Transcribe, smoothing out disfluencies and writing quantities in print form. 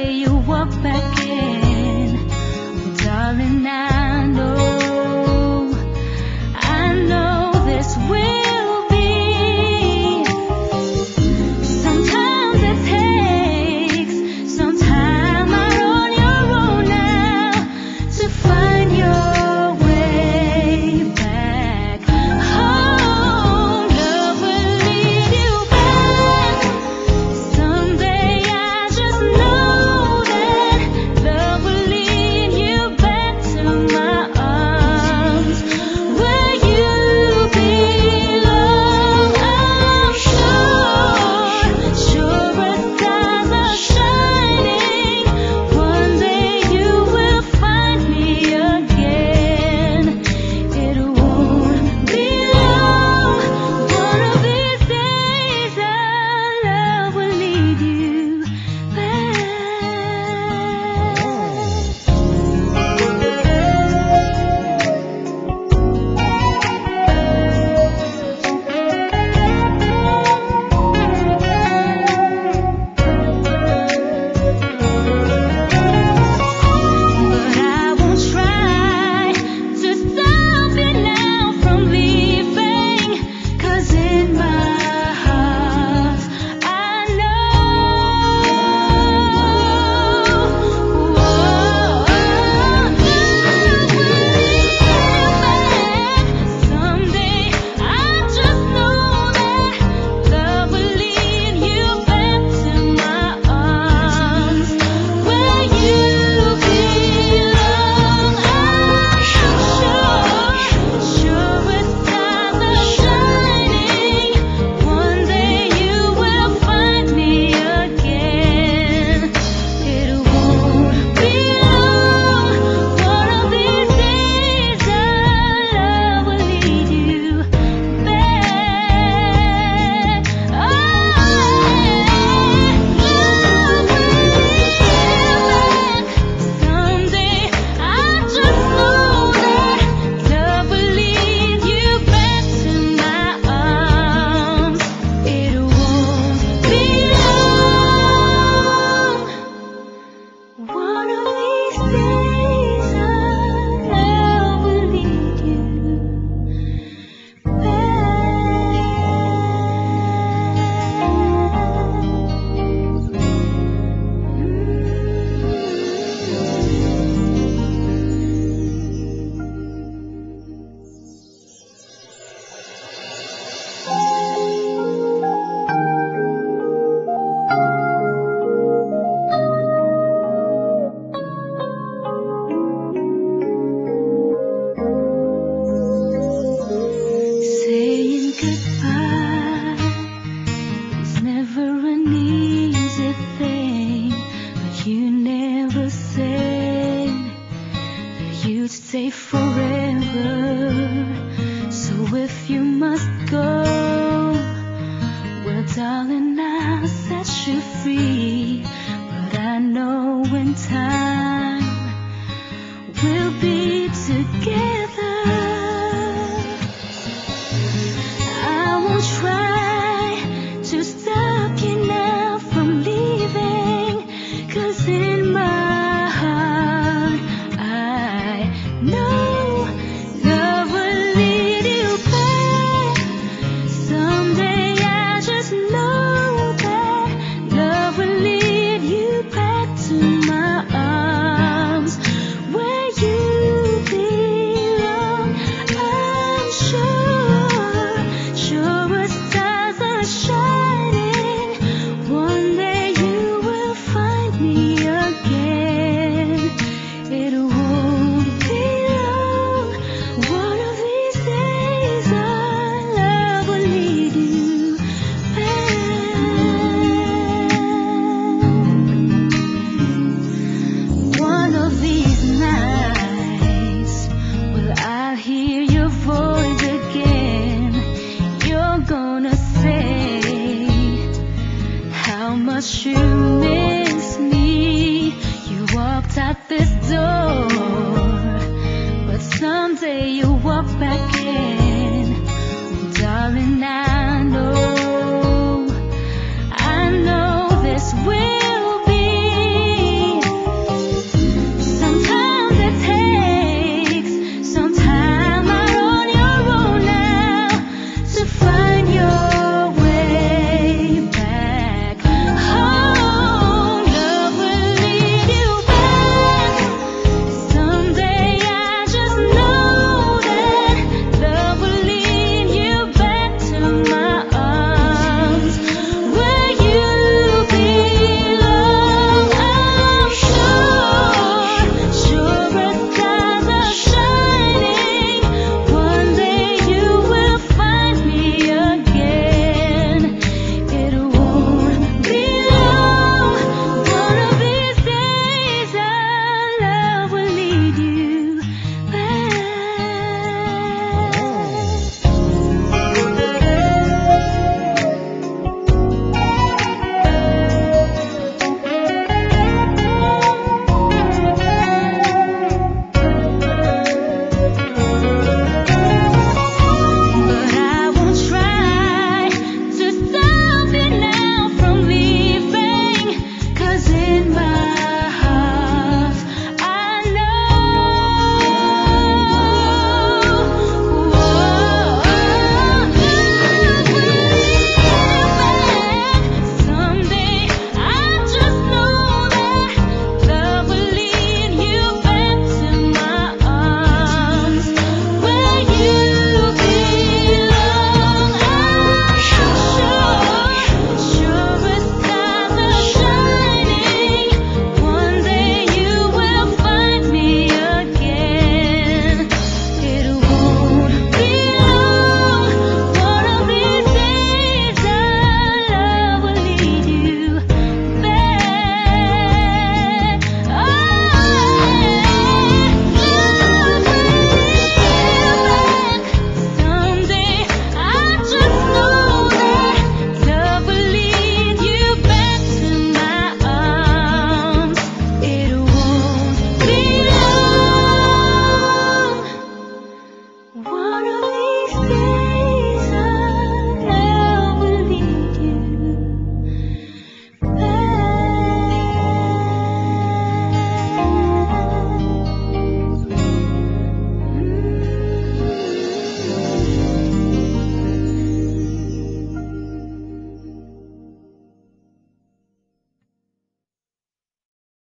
day you walk back in, well, darling, I know this will be. Sometimes it takes some time out on your own now to find your way back home. Love will lead you back someday. I just know that love will lead you back to my arms where you belong. I'm sure as skies are shining, one day you will find me again. It won't be long. One of these days our love will lead you back. But I won't try to stop you now from leaving, 'cause in my heart I know love will lead you back someday. I just know that love will lead you back to my arms where you belong. I'm sure as skies are shining, one day you will find me again. It won't be long. One of these days our love will lead you back. Love will lead you back someday. I just know that love will lead you back to my arms. It won't be long. One of these days our love will lead you Saying goodbye is never an easy thing, but you never said that you'd stay forever. So if you must go, well, darling, I'll set you free. But I know in time we'll be together.